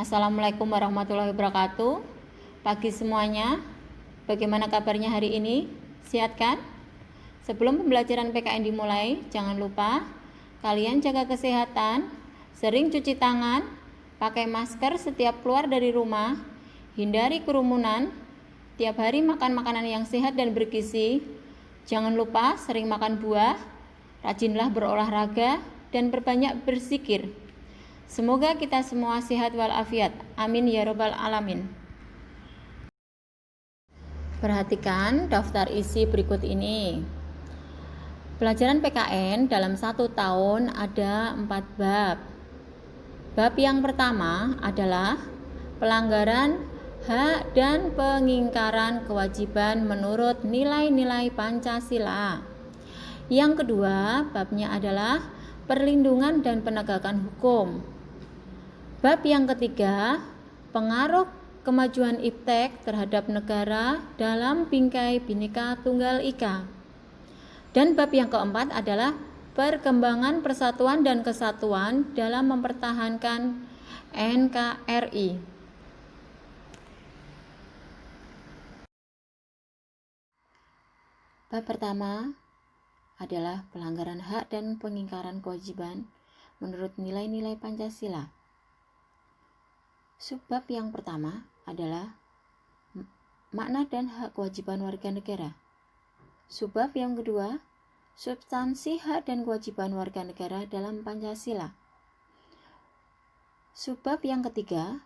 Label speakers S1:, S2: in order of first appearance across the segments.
S1: Assalamualaikum warahmatullahi wabarakatuh. Pagi semuanya, bagaimana kabarnya hari ini? Sehat kan? Sebelum pembelajaran PKN dimulai, jangan lupa kalian jaga kesehatan, sering cuci tangan, pakai masker setiap keluar dari rumah, hindari kerumunan, tiap hari makan makanan yang sehat dan bergizi. Jangan lupa sering makan buah, rajinlah berolahraga, dan perbanyak berzikir. Semoga kita semua sehat walafiat. Amin ya robbal alamin. Perhatikan daftar isi berikut ini. Pelajaran PKN dalam 1 tahun ada 4 bab. Bab yang pertama adalah pelanggaran hak dan pengingkaran kewajiban menurut nilai-nilai Pancasila. Yang kedua, babnya adalah perlindungan dan penegakan hukum. Bab yang ketiga, pengaruh kemajuan iptek terhadap negara dalam bingkai Bhinneka Tunggal Ika. Dan bab yang keempat adalah perkembangan persatuan dan kesatuan dalam mempertahankan NKRI. Bab pertama adalah pelanggaran hak dan pengingkaran kewajiban menurut nilai-nilai Pancasila. Subbab yang pertama adalah makna dan hak kewajiban warga negara. Subbab yang kedua, substansi hak dan kewajiban warga negara dalam Pancasila. Subbab yang ketiga,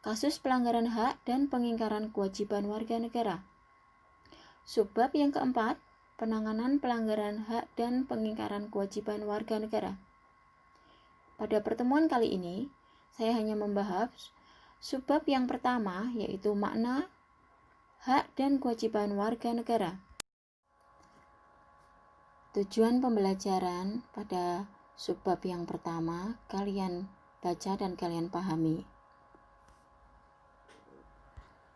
S1: kasus pelanggaran hak dan pengingkaran kewajiban warga negara. Subbab yang keempat, penanganan pelanggaran hak dan pengingkaran kewajiban warga negara. Pada pertemuan kali ini, saya hanya membahas subbab yang pertama, yaitu makna, hak, dan kewajiban warga negara. Tujuan pembelajaran pada subbab yang pertama, kalian baca dan kalian pahami.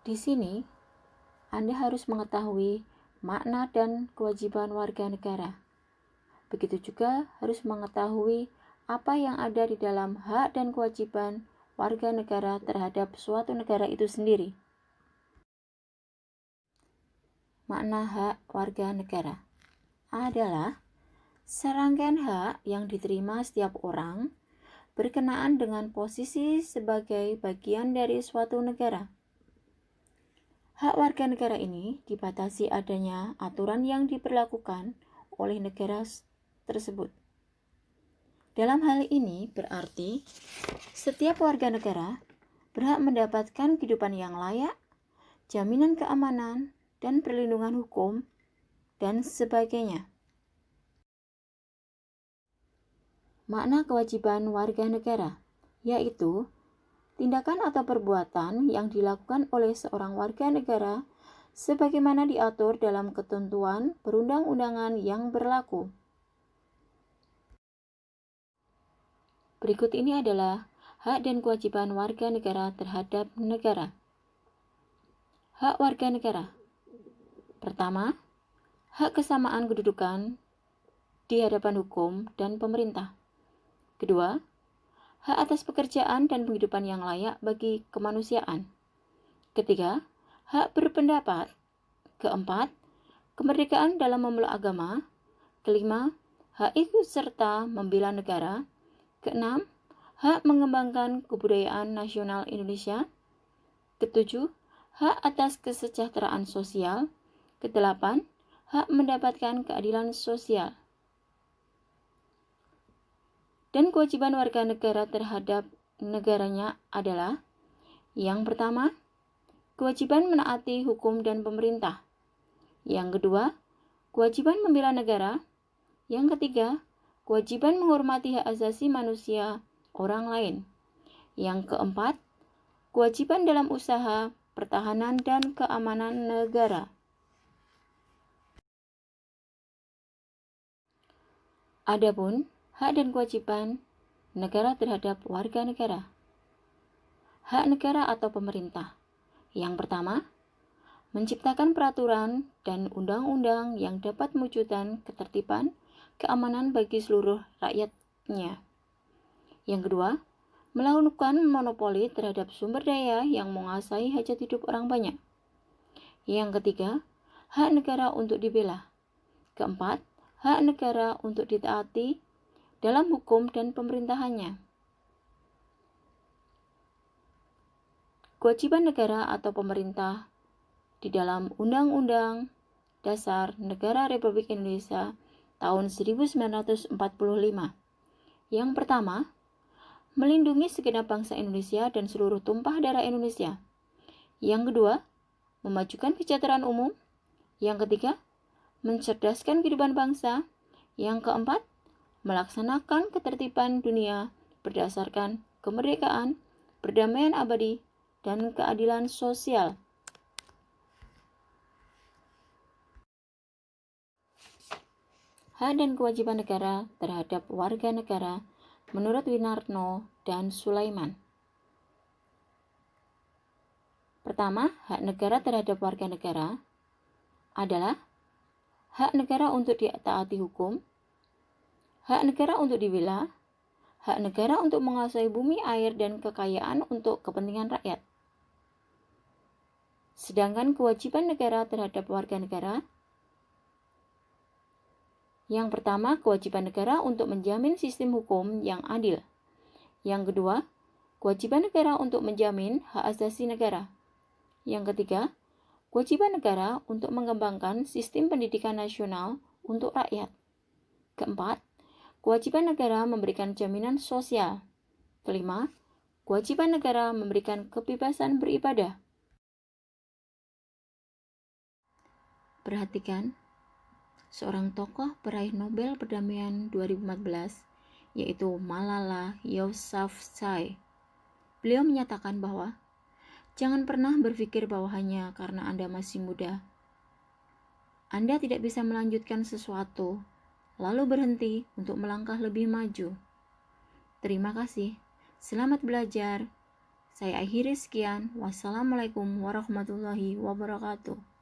S1: Di sini, Anda harus mengetahui makna dan kewajiban warga negara. Begitu juga harus mengetahui apa yang ada di dalam hak dan kewajiban warga negara terhadap suatu negara itu sendiri. Makna hak warga negara adalah serangkaian hak yang diterima setiap orang berkenaan dengan posisi sebagai bagian dari suatu negara. Hak warga negara ini dibatasi adanya aturan yang diberlakukan oleh negara tersebut. Dalam hal ini berarti setiap warga negara berhak mendapatkan kehidupan yang layak, jaminan keamanan, dan perlindungan hukum, dan sebagainya. Makna kewajiban warga negara, yaitu tindakan atau perbuatan yang dilakukan oleh seorang warga negara sebagaimana diatur dalam ketentuan perundang-undangan yang berlaku. Berikut ini adalah hak dan kewajiban warga negara terhadap negara. Hak warga negara. Pertama, hak kesamaan kedudukan di hadapan hukum dan pemerintah. Kedua, hak atas pekerjaan dan penghidupan yang layak bagi kemanusiaan. Ketiga, hak berpendapat. Keempat, kemerdekaan dalam memeluk agama. Kelima, hak ikut serta membela negara. Keenam, hak mengembangkan kebudayaan nasional Indonesia. Ketujuh, hak atas kesejahteraan sosial. Kedelapan, hak mendapatkan keadilan sosial. Dan kewajiban warga negara terhadap negaranya adalah: yang pertama, kewajiban menaati hukum dan pemerintah. Yang kedua, kewajiban membela negara. Yang ketiga, kewajiban menghormati hak asasi manusia orang lain. Yang keempat, kewajiban dalam usaha, pertahanan, dan keamanan negara. Adapun hak dan kewajiban negara terhadap warga negara. Hak negara atau pemerintah. Yang pertama, menciptakan peraturan dan undang-undang yang dapat mewujudkan ketertiban, keamanan bagi seluruh rakyatnya. Yang kedua, melakukan monopoli terhadap sumber daya yang menguasai hajat hidup orang banyak. Yang ketiga, hak negara untuk dibela. Keempat, hak negara untuk ditaati dalam hukum dan pemerintahannya. Kewajiban negara atau pemerintah di dalam Undang-Undang Dasar Negara Republik Indonesia tahun 1945. Yang pertama, melindungi segenap bangsa Indonesia dan seluruh tumpah darah Indonesia. Yang kedua, memajukan kesejahteraan umum. Yang ketiga, mencerdaskan kehidupan bangsa. Yang keempat, melaksanakan ketertiban dunia berdasarkan kemerdekaan, perdamaian abadi, dan keadilan sosial. Hak dan kewajiban negara terhadap warga negara menurut Winarno dan Sulaiman. Pertama, hak negara terhadap warga negara adalah hak negara untuk ditaati hukum, hak negara untuk dibela, hak negara untuk menguasai bumi, air, dan kekayaan untuk kepentingan rakyat. Sedangkan kewajiban negara terhadap warga negara, yang pertama, kewajiban negara untuk menjamin sistem hukum yang adil. Yang kedua, kewajiban negara untuk menjamin hak asasi negara. Yang ketiga, kewajiban negara untuk mengembangkan sistem pendidikan nasional untuk rakyat. Keempat, kewajiban negara memberikan jaminan sosial. Kelima, kewajiban negara memberikan kebebasan beribadah. Perhatikan, seorang tokoh peraih Nobel Perdamaian 2014, yaitu Malala Yousafzai. Beliau menyatakan bahwa jangan pernah berpikir bahwa hanya karena Anda masih muda, Anda tidak bisa melanjutkan sesuatu, lalu berhenti untuk melangkah lebih maju. Terima kasih. Selamat belajar. Saya akhiri sekian. Wassalamualaikum warahmatullahi wabarakatuh.